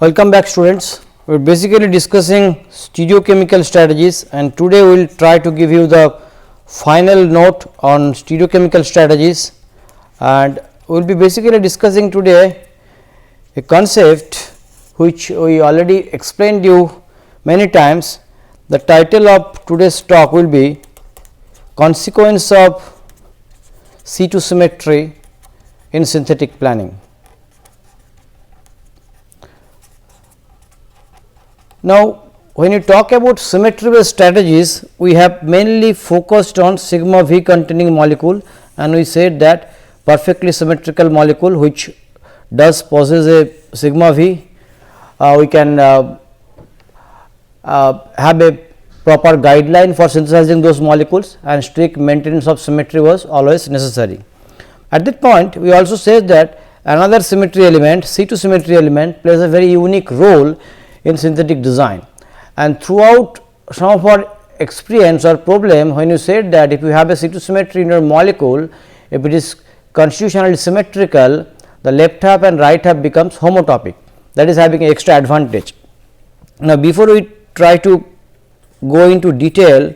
Welcome back, students. We are basically discussing stereochemical strategies, and today we will try to give you the final note on stereochemical strategies, and we will be basically discussing today a concept which we already explained you many times. The title of today's talk will be Consequence of C2 symmetry in synthetic planning. Now, when you talk about symmetry based strategies, we have mainly focused on sigma V containing molecule, and we said that perfectly symmetrical molecule which does possess a sigma V, we can have a proper guideline for synthesizing those molecules, and strict maintenance of symmetry was always necessary. At that point, we also said that another symmetry element, C2 symmetry element, plays a very unique role in synthetic design, and throughout some of our experience or problem, when you said that if you have a C2 symmetry in your molecule, if it is constitutionally symmetrical, the left half and right half becomes homotopic, that is having an extra advantage. Now, before we try to go into detail,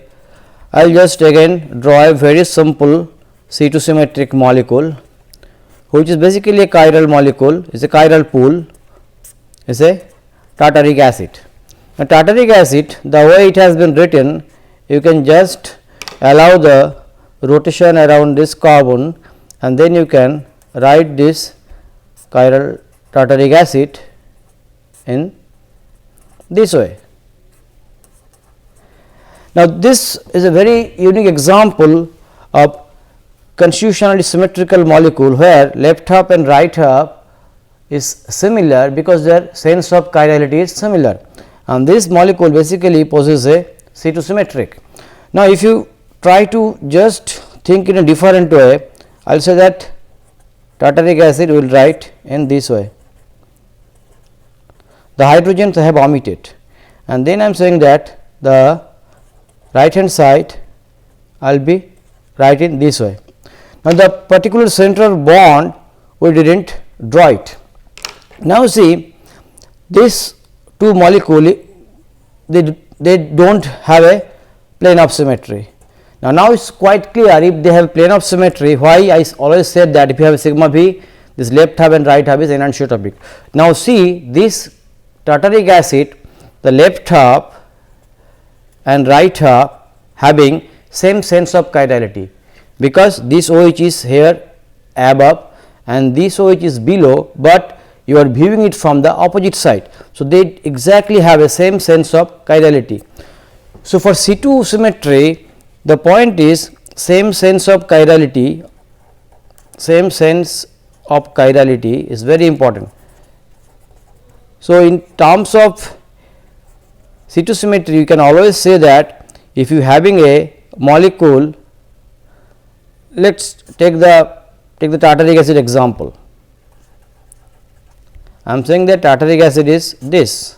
I will just again draw a very simple C2 symmetric molecule, which is basically a chiral molecule, is a chiral pool, is a tartaric acid. Now, tartaric acid, the way it has been written, you can just allow the rotation around this carbon, and then you can write this chiral tartaric acid in this way. Now, this is a very unique example of constitutionally symmetrical molecule, where left half and right half is similar because their sense of chirality is similar, and this molecule basically possesses a C2 symmetric. Now, if you try to just think in a different way, I will say that tartaric acid will write in this way, the hydrogens I have omitted, and then I am saying that the right hand side I will be writing this way. Now, the particular center bond we did not draw it. Now, see these two molecules, they do not have a plane of symmetry. Now it is quite clear if they have plane of symmetry, why I always said that if you have a sigma V, this left half and right half is enantiotopic. Now, see this tartaric acid, the left half and right half having same sense of chirality, because this OH is here above and this OH is below, but you are viewing it from the opposite side. So, they exactly have a same sense of chirality. So, for C2 symmetry, the point is same sense of chirality, is very important. So, in terms of C2 symmetry, you can always say that if you having a molecule, let us take the tartaric acid example. I am saying that tartaric acid is this,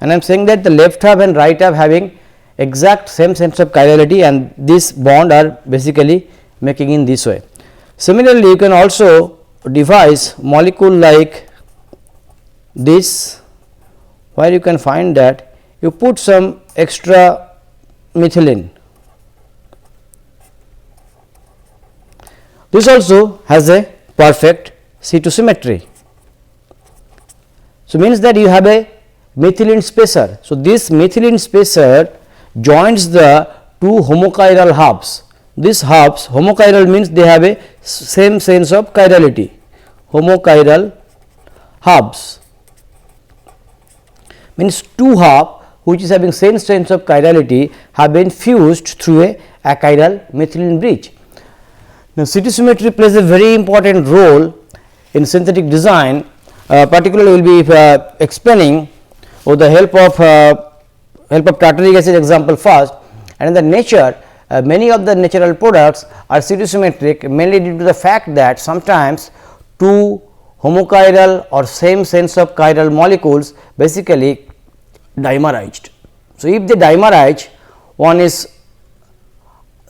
and I am saying that the left half and right half having exact same sense of chirality, and this bond are basically making in this way. Similarly, you can also devise molecule like this, where you can find that you put some extra methylene. This also has a perfect C2 symmetry. So, means that you have a methylene spacer. So, this methylene spacer joins the two homochiral halves. This halves, homochiral means they have a same sense of chirality, homochiral halves means two half which is having same sense of chirality have been fused through a achiral methylene bridge. Now, C2 symmetry plays a very important role in synthetic design, particularly we will be explaining with the help of tartaric acid example first, and in the nature many of the natural products are C2 symmetric, mainly due to the fact that sometimes two homochiral or same sense of chiral molecules basically dimerized. So, if they dimerize, one is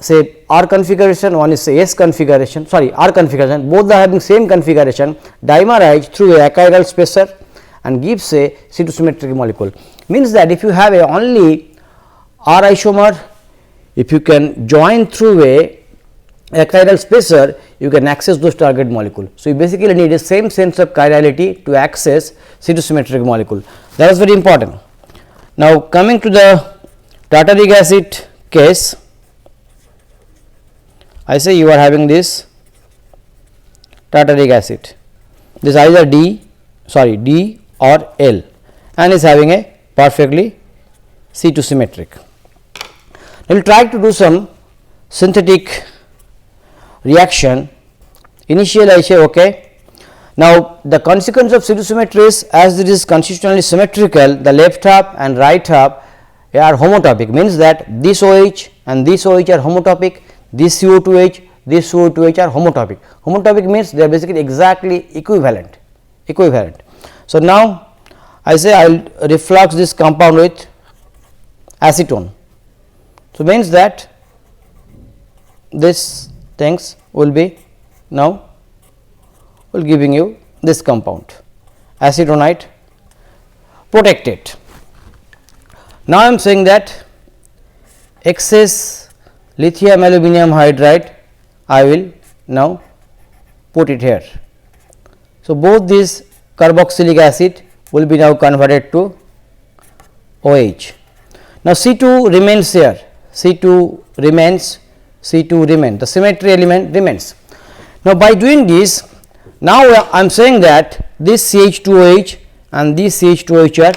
say R configuration, one is say S configuration, sorry R configuration, both are having same configuration, dimerize through a achiral spacer and gives a C2 symmetric molecule. Means that if you have a only R isomer, if you can join through a chiral spacer, you can access those target molecule. So, you basically need a same sense of chirality to access C2 symmetric molecule, that is very important. Now, coming to the tartaric acid case, I say you are having this tartaric acid, this either D or L, and is having a perfectly C2 symmetric. We will try to do some synthetic reaction. Initially I say okay. Now, the consequence of C2 symmetry is, as it is consistently symmetrical, the left half and right half are homotopic, means that this OH and this OH are homotopic, this CO2H, this CO2H are homotopic. Homotopic means they are basically exactly equivalent. So, now I say I will reflux this compound with acetone. So, means that this things will be now will giving you this compound acetonite protected. Now, I am saying that excess lithium aluminum hydride I will now put it here. So, both these carboxylic acid will be now converted to OH. Now, C2 remains here, C2 remains, the symmetry element remains. Now, by doing this, now I am saying that this CH2OH and this CH2OH are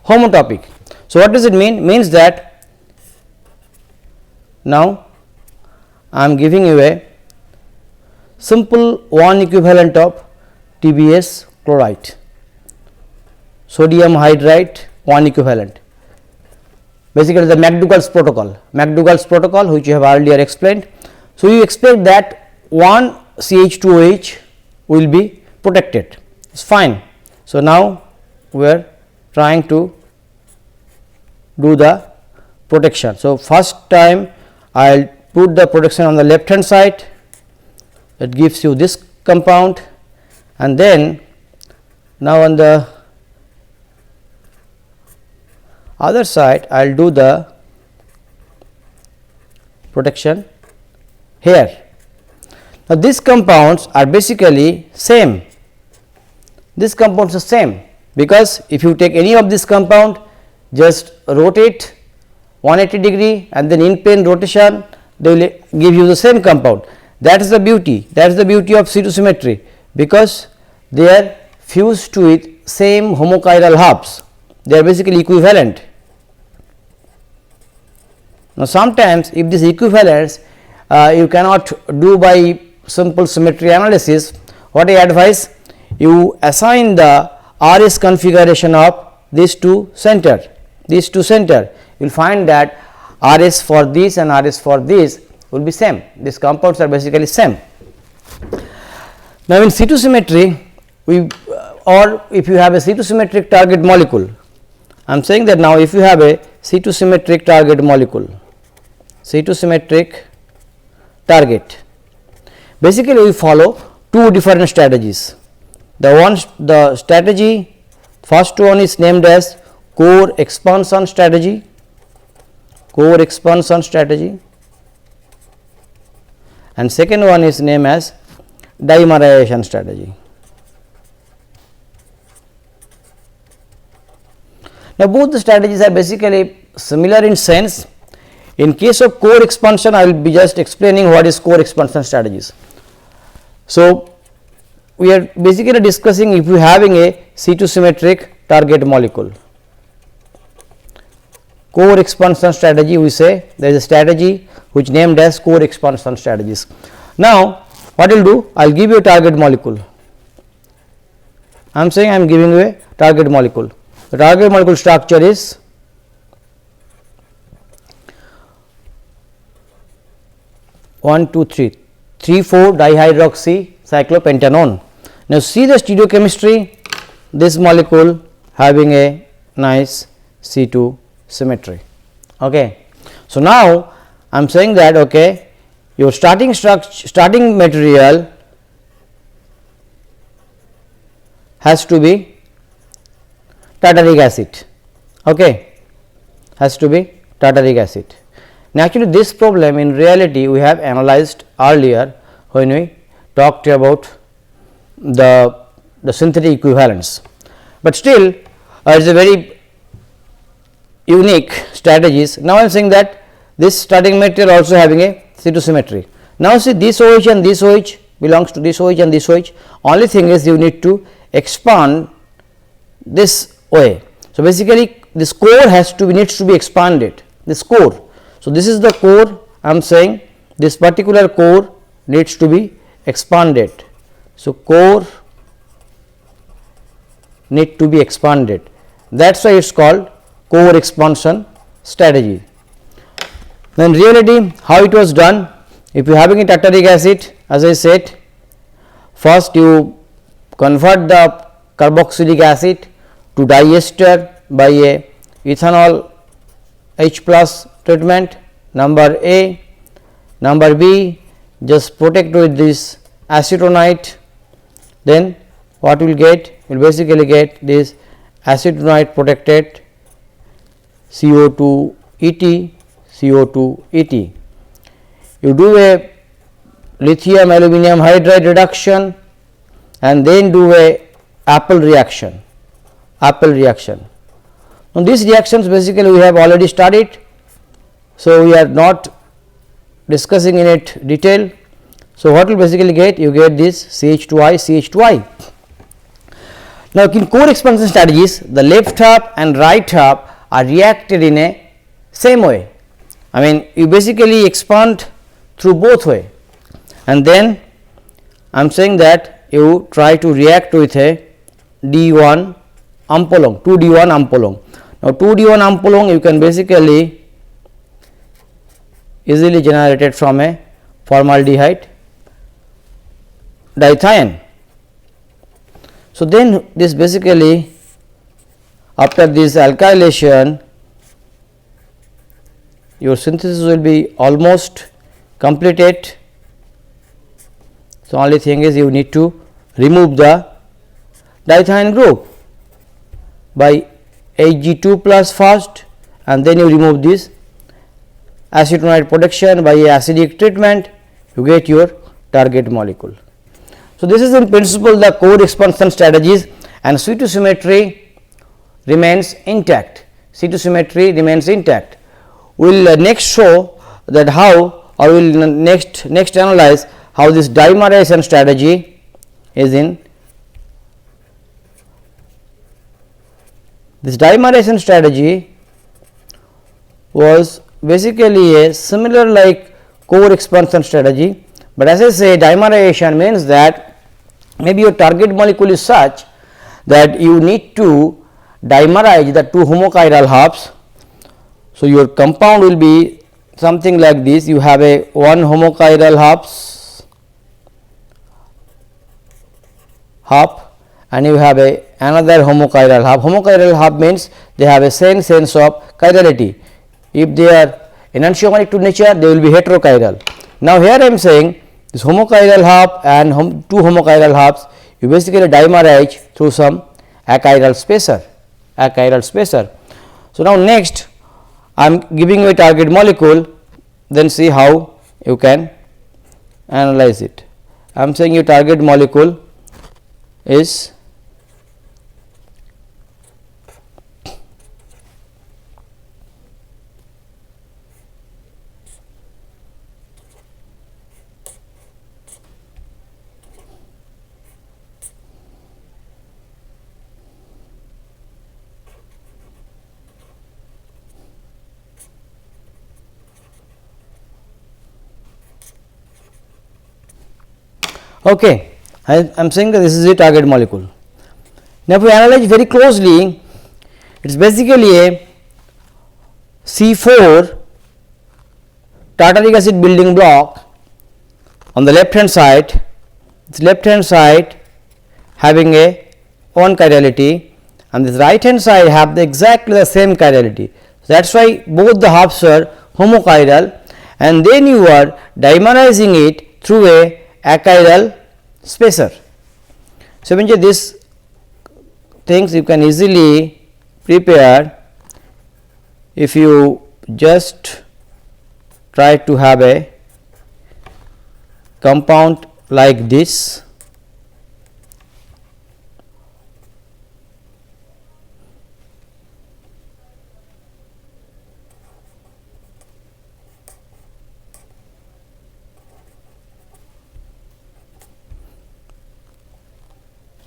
homotopic. So, what does it mean? Means that now I am giving you a simple one equivalent of TBS chloride, sodium hydride one equivalent, basically the McDougall's protocol which you have earlier explained. So, you expect that one CH2OH will be protected, it is fine. So, now we are trying to do the protection. So, first time I will put the protection on the left hand side, it gives you this compound, and then now on the other side I will do the protection here. Now, these compounds are basically same, these compounds are same, because if you take any of this compound, just rotate 180 degree and then in plane rotation they will give you the same compound. That is the beauty, of C2 symmetry, because they are fused with same homochiral halves, they are basically equivalent. Now, sometimes if this equivalence you cannot do by simple symmetry analysis, what I advise, you assign the RS configuration of these two center, you will find that RS for this and RS for this will be same, these compounds are basically same. Now, in C2 symmetry we or if you have a C2 symmetric target molecule, I am saying that now if you have a C2 symmetric target molecule, C2 symmetric target, basically we follow two different strategies. The strategy, first one is named as core expansion strategy, and second one is named as dimerization strategy. Now, both the strategies are basically similar in sense. In case of core expansion, I will be just explaining what is core expansion strategies. So, we are basically discussing if you are having a C2 symmetric target molecule. Core expansion strategy, we say there is a strategy which named as core expansion strategies. Now, what I will do? I will give you a target molecule. I am saying I am giving you a target molecule. The target molecule structure is 3,4 dihydroxy cyclopentanone. Now, see the stereochemistry, this molecule having a nice C2 symmetry. Okay. So, now I am saying that okay, your starting material has to be tartaric acid, okay, has to be tartaric acid. Now, actually this problem in reality we have analyzed earlier when we talked about the synthetic equivalence, but still it is a very unique strategies. Now, I am saying that this starting material also having a C2 symmetry. Now, see this OH and this OH belongs to this OH and this OH, only thing is you need to expand this OA. So, basically this core needs to be expanded, this core. So, this is the core, I am saying this particular core needs to be expanded. So, core need to be expanded, that is why it is called core expansion strategy. Then reality how it was done, if you having a tartaric acid, as I said, first you convert the carboxylic acid to diester by a ethanol H plus treatment, number A. Number B, just protect with this acetonite, then what we will get? We will basically get this acetonite protected CO2 ET, CO2 ET. You do a lithium aluminum hydride reduction and then do a Apple reaction. Now, these reactions basically we have already studied, so we are not discussing in it detail. So, what will basically get? You get this CH2I, CH2I. Now, in core expansion strategies, the left half and right half are reacted in a same way. I mean, you basically expand through both way, and then I am saying that you try to react with a D1 ampolong, 2D1 ampolong. Now, 2D1 ampolong you can basically easily generated from a formaldehyde dithion. So, then this basically after this alkylation your synthesis will be almost completed. So, only thing is you need to remove the dithion group by Hg2 plus first, and then you remove this acetonide protection by a acidic treatment, you get your target molecule. So, this is in principle the core expansion strategies, and C2 symmetry remains intact. C2 symmetry remains intact. We will next show that how, or we will next analyze how this dimerization strategy is in. This dimerization strategy was basically a similar like core expansion strategy, but as I say dimerization means that maybe your target molecule is such that you need to dimerize the two homochiral halves. So, your compound will be something like this, you have a one homochiral half and you have a another homochiral half. Homochiral half means they have a same sense of chirality. If they are enantiomeric to nature, they will be heterochiral. Now, here I am saying this homochiral half and two homochiral halves you basically dimerize through some achiral spacer. So, now next I am giving you a target molecule, then see how you can analyze it. I am saying your target molecule is okay. I am saying that this is a target molecule. Now, if we analyze very closely, it is basically a C4 tartaric acid building block on the left hand side. This left hand side having a one chirality, and this right hand side have exactly the same chirality. So, that is why both the halves are homochiral, and then you are dimerizing it through a achiral spacer. So, eventually these things you can easily prepare if you just try to have a compound like this.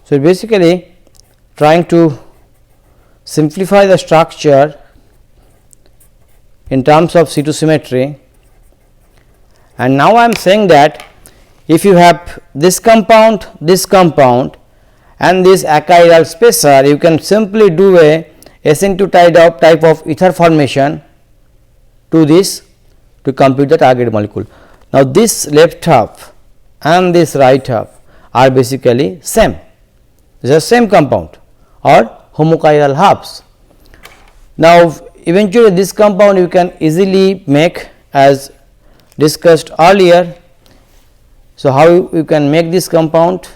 So, basically trying to simplify the structure in terms of C2 symmetry, and now I am saying that if you have this compound and this achiral spacer, you can simply do a SN2 type of ether formation to this to compute the target molecule. Now, this left half and this right half are basically same. These are same compound or homochiral halves. Now, eventually this compound you can easily make as discussed earlier. So, how you can make this compound?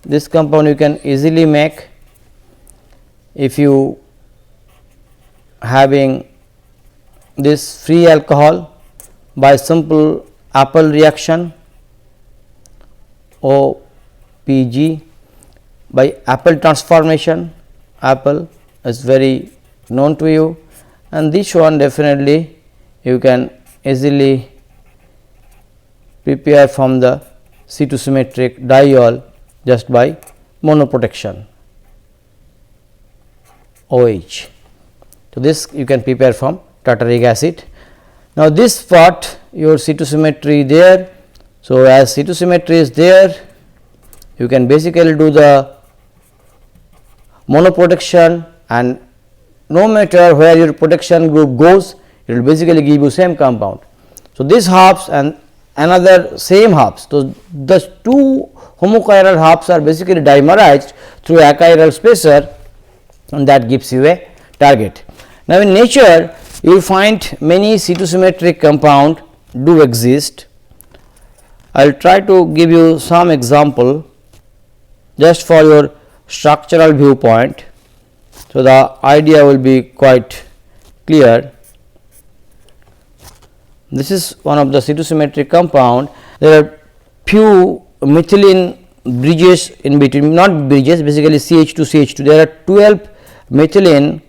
This compound you can easily make if you having this free alcohol by simple Appel reaction OPG by Appel transformation. Appel is very known to you, and this one definitely you can easily prepare from the C2 symmetric diol just by monoprotection OH. So, this you can prepare from tartaric acid. Now, this part your C2 symmetry there. So, as C2 symmetry is there, you can basically do the monoprotection, and no matter where your protection group goes, it will basically give you same compound. So, this halves and another same halves. So, the two homochiral halves are basically dimerized through achiral spacer, and that gives you a target. Now, in nature you will find many C2 symmetric compound do exist. I will try to give you some example just for your structural viewpoint. So, the idea will be quite clear. This is one of the C2 symmetric compound. There are few methylene bridges in between, not bridges, basically CH2 CH2. There are 12 methylene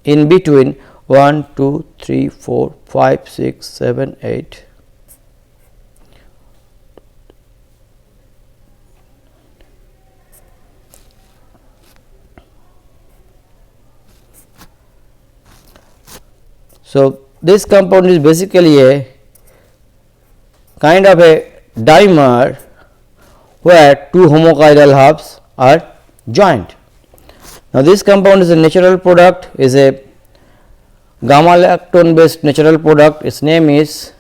in between 1 2 3 4 5 6 7 8. So, this compound is basically a kind of a dimer where two homochiral halves are joined. Now, this compound is a natural product, is a gamma lactone based natural product. Its name is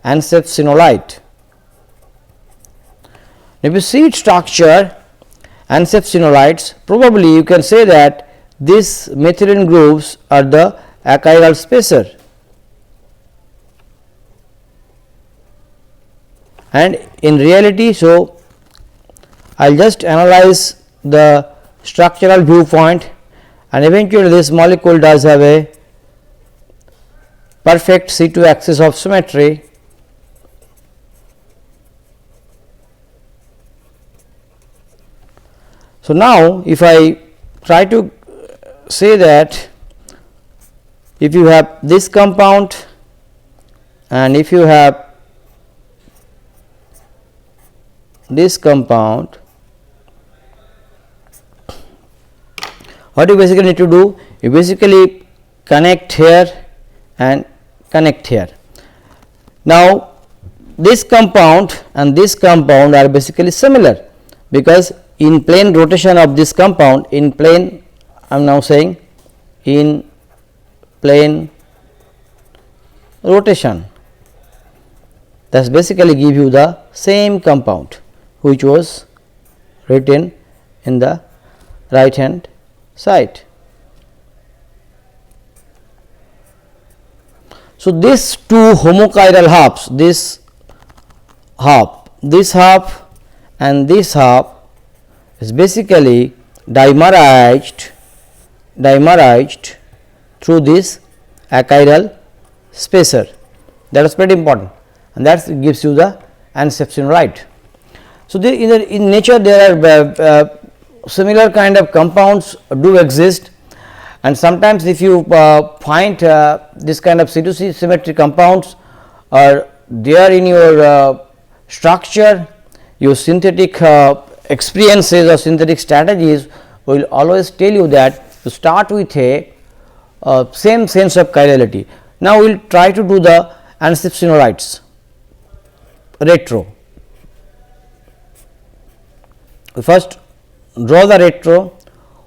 ansephenolite. If you see its structure, ansephenolites, probably you can say that these methylene groups are the achiral spacer, and in reality. So, I will just analyze the structural viewpoint, and eventually this molecule does have a perfect C2 axis of symmetry. So, now if I try to say that if you have this compound and if you have this compound, what you basically need to do? You basically connect here and connect here. Now, this compound and this compound are basically similar, because in plane rotation of this compound, in plane, I am now saying in plane rotation, that is basically give you the same compound which was written in the right hand side. So, these two homochiral halves, this half and this half is basically dimerized through this achiral spacer. That is pretty important, and that gives you the ancestral. So, in nature there are similar kind of compounds do exist, and sometimes if you find this kind of C2C symmetry compounds are there in your structure, your synthetic experiences or synthetic strategies will always tell you that to start with a same sense of chirality. Now, we will try to do the ancestral retro. We first draw the retro.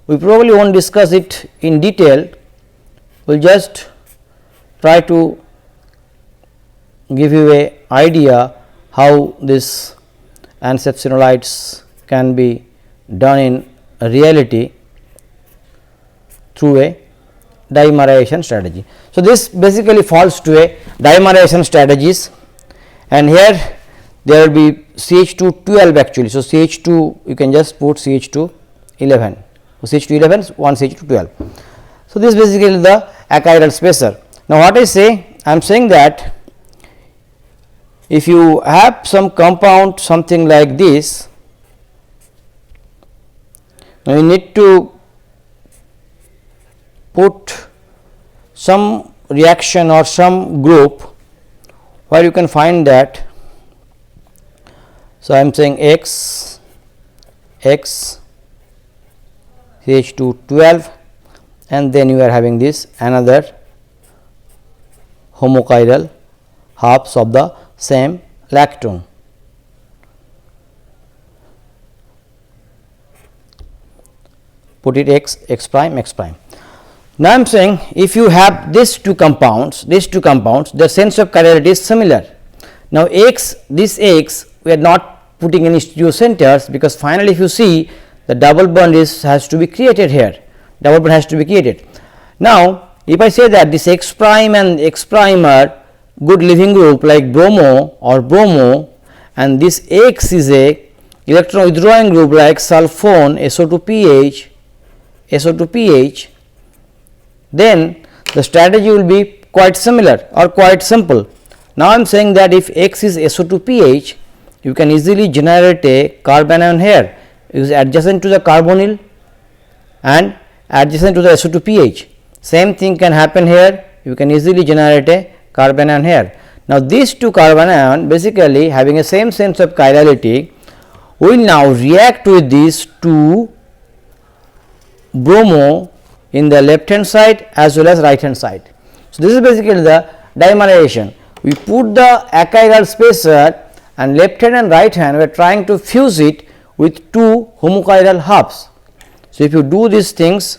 We probably won't discuss it in detail, we will just try to give you a idea how this ancestral can be done in reality through a dimerization strategy. So, this basically falls to a dimerization strategies, and here there will be CH2 12 actually. So, CH2 you can just put CH2 11. So, CH2 11 1 CH2 12. So, this is basically the achiral spacer. Now, what I say? I am saying that if you have some compound something like this, now you need to put some reaction or some group where you can find that. So, I am saying X CH2 12, and then you are having this another homochiral halves of the same lactone. Put it X prime X prime. Now, I am saying if you have these two compounds, the sense of chirality is similar. Now, this X we are not putting any stereocenters, because finally, if you see the double bond has to be created here, double bond has to be created. Now, if I say that this X prime and X prime are good leaving group like bromo or bromo, and this X is a electron withdrawing group like sulfone SO2 pH, then the strategy will be quite similar or quite simple. Now, I am saying that if X is SO2 pH, you can easily generate a carbanion here, it is adjacent to the carbonyl and adjacent to the SO2 pH. Same thing can happen here, you can easily generate a carbanion here. Now, these two carbanion basically having a same sense of chirality will now react with these two bromo in the left hand side as well as right hand side. So, this is basically the dimerization. We put the achiral spacer and left hand and right hand we are trying to fuse it with two homochiral halves. So, if you do these things,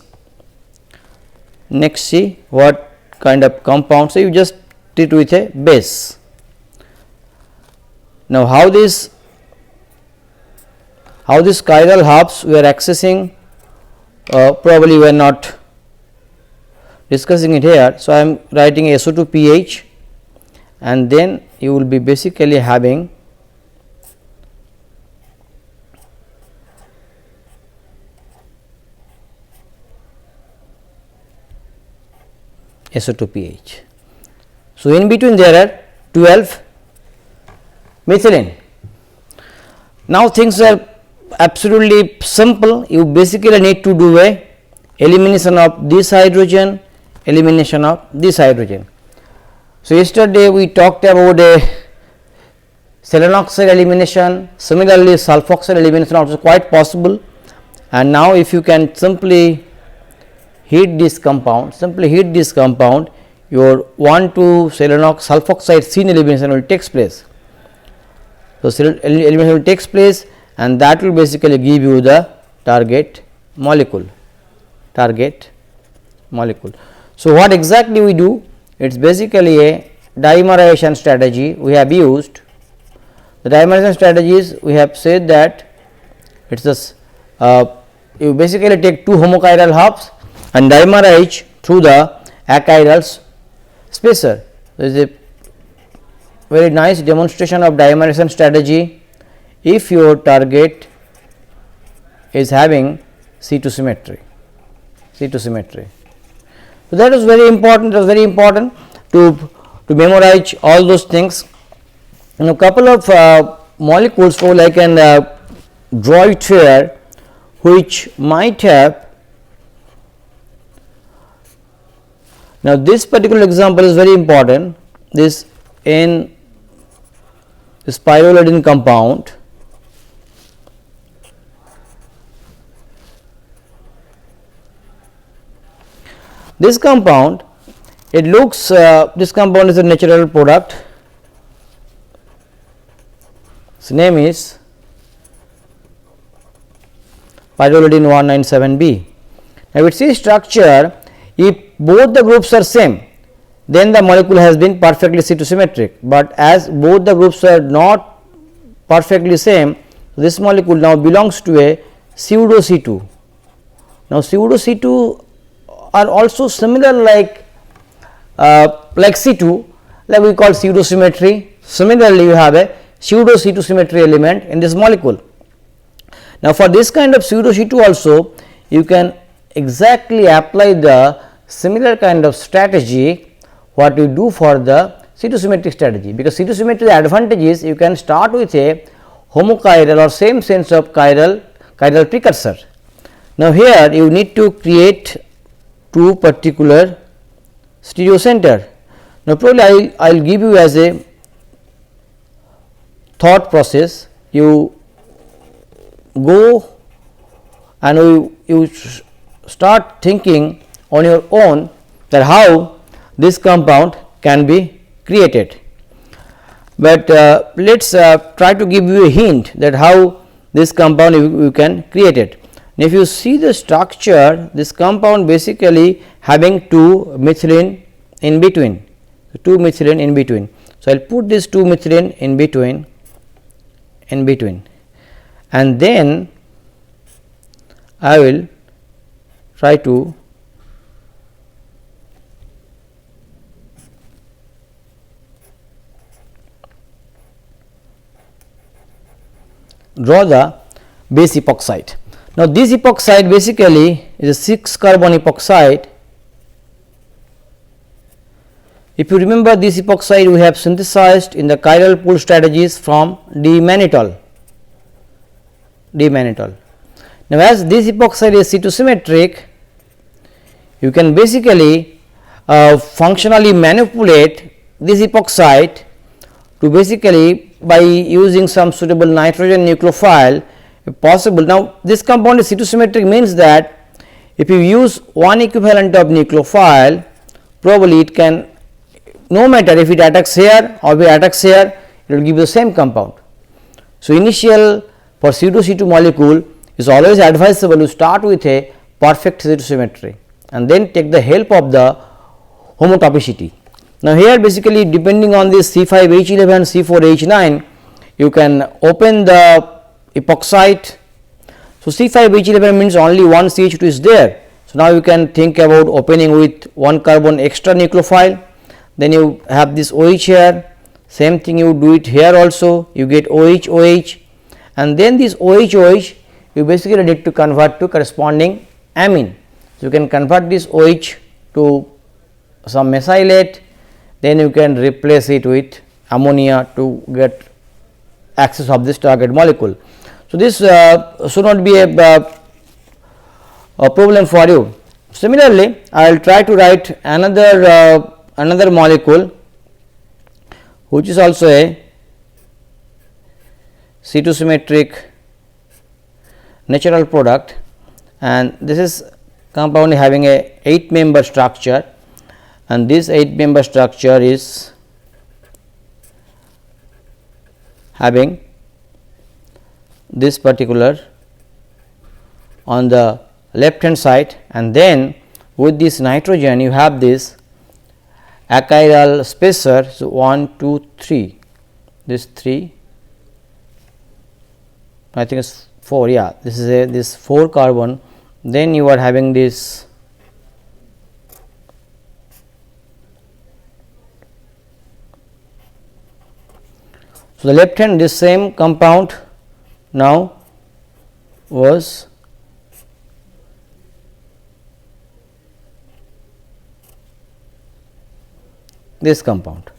next see what kind of compound. So, you just treat with a base. Now, how this chiral halves we are accessing, probably we are not discussing it here. So, I am writing SO2 pH, and then you will be basically having SO2 pH. So, in between there are 12 methylene. Now, things are absolutely simple. You basically need to do a elimination of this hydrogen, elimination of this hydrogen. So, yesterday we talked about a selenoxide elimination, similarly sulfoxide elimination also quite possible, and now if you can simply heat this compound, your 1,2 sulfoxide scene elimination will takes place. So, elimination will takes place, and that will basically give you the target molecule. So, what exactly we do? It is basically a dimerization strategy we have used. The dimerization strategies, we have said that it is you basically take two homochiral halves and dimerize through the achiral spacer. There is a very nice demonstration of dimerization strategy if your target is having C2 symmetry. C2 symmetry. So, that is very important. It was very important to memorize all those things. And a couple of molecules, so I can draw it here, which might have. Now, this particular example is very important. This N pyrrolidine compound this compound, it looks this compound is a natural product. Its name is pyrrolidine 197B. Now, it is structure, if both the groups are same, then the molecule has been perfectly C2 symmetric, but as both the groups are not perfectly same, this molecule now belongs to a pseudo C2. Now, pseudo C2 are also similar like C2, like we call pseudo symmetry. Similarly, you have a pseudo C2 symmetry element in this molecule. Now, for this kind of pseudo C2 also, you can exactly apply the similar kind of strategy what we do for the C2 symmetric strategy, because C2 symmetry advantage is you can start with a homochiral or same sense of chiral precursor. Now, here you need to create two particular stereo center. Now, probably I will give you as a thought process. You go and you start thinking on your own that how this compound can be created, but let us try to give you a hint that how this compound you can create it. Now, if you see the structure, this compound basically having two methylene in between, two methylene in between. So, I will put this two methylene in between, and then I will try to draw the base epoxide. Now, this epoxide basically is a 6 carbon epoxide. If you remember, this epoxide we have synthesized in the chiral pool strategies from D-mannitol. Now, as this epoxide is C2 symmetric, you can basically functionally manipulate this epoxide to basically by using some suitable nitrogen nucleophile if possible. Now, this compound is C2 symmetric means that if you use one equivalent of nucleophile, probably it can, no matter if it attacks here or if it attacks here, it will give you the same compound. So, initial for pseudo C2 molecule is always advisable to start with a perfect C2 symmetry and then take the help of the homotopicity. Now, here basically depending on this C5H11, C4H9, you can open the epoxide. So, C5H11 means only one CH2 is there. So, now you can think about opening with one carbon extra nucleophile, then you have this OH here, same thing you do it here also, you get OH, OH, and then this OH, OH you basically need to convert to corresponding amine. So, you can convert this OH to some mesylate, then you can replace it with ammonia to get access of this target molecule. So, this should not be a problem for you. Similarly, I will try to write another molecule which is also a C2 symmetric natural product, and this is compound having a 8-member structure, and this 8-member structure is having this particular on the left hand side, and then with this nitrogen you have this achiral spacer. So, 1, 2, 3, this 3 I think it's 4, yeah, this is this 4 carbon, then you are having this so the left hand this same compound now was this compound.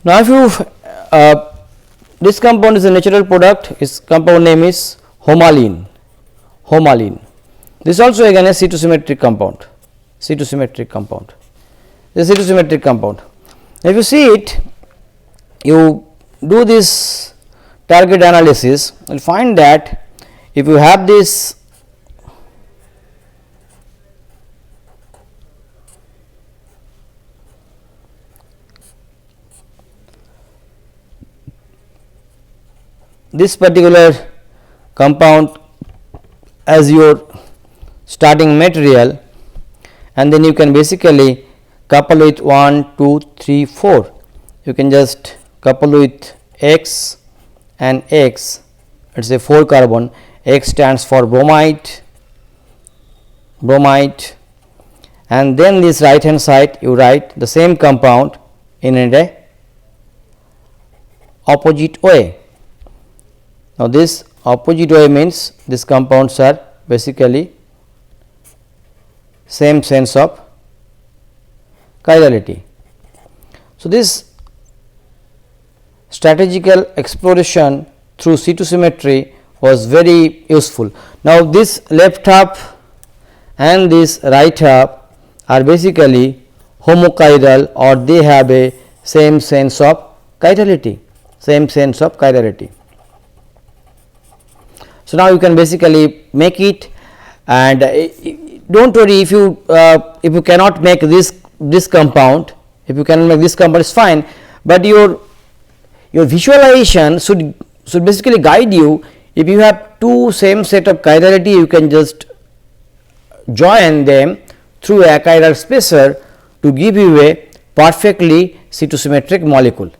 Now, if you this compound is a natural product, its compound name is homalene. Homalene. This also again a C2 symmetric compound. C2 symmetric compound. This is C2 symmetric compound. If you see it, you do this target analysis, you will find that if you have this particular compound as your starting material, and then you can basically couple with 1, 2, 3, 4. You can just couple with X and X, it is a 4 carbon, X stands for bromide, and then this right hand side you write the same compound in a opposite way. Now, this opposite way means these compounds are basically same sense of chirality. So, this strategical exploration through C2 symmetry was very useful. Now, this left half and this right half are basically homochiral, or they have a same sense of chirality, So, now you can basically make it, and do not worry if you cannot make this compound, if you cannot make this compound is fine, but your visualization should basically guide you. If you have two same set of chirality, you can just join them through a chiral spacer to give you a perfectly C2 symmetric molecule.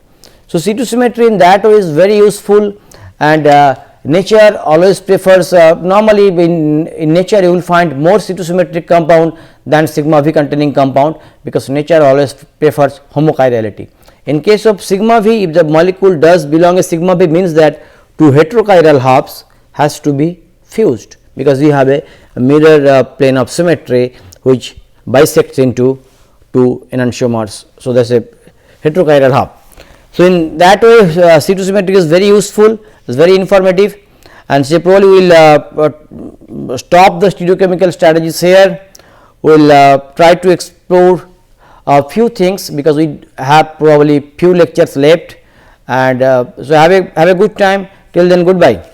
So, C2 symmetry in that way is very useful, and nature always prefers normally in nature you will find more C2 symmetric compound than sigma V containing compound, because nature always prefers homochirality. In case of sigma V, if the molecule does belong a sigma V, means that two heterochiral halves has to be fused, because we have a mirror plane of symmetry which bisects into two enantiomers. So, that is a heterochiral half. So, in that way C2 symmetry is very useful, is very informative, and so probably we will stop the stereochemical strategies here. We will try to explore a few things, because we have probably few lectures left, and so have a good time. Till then, goodbye.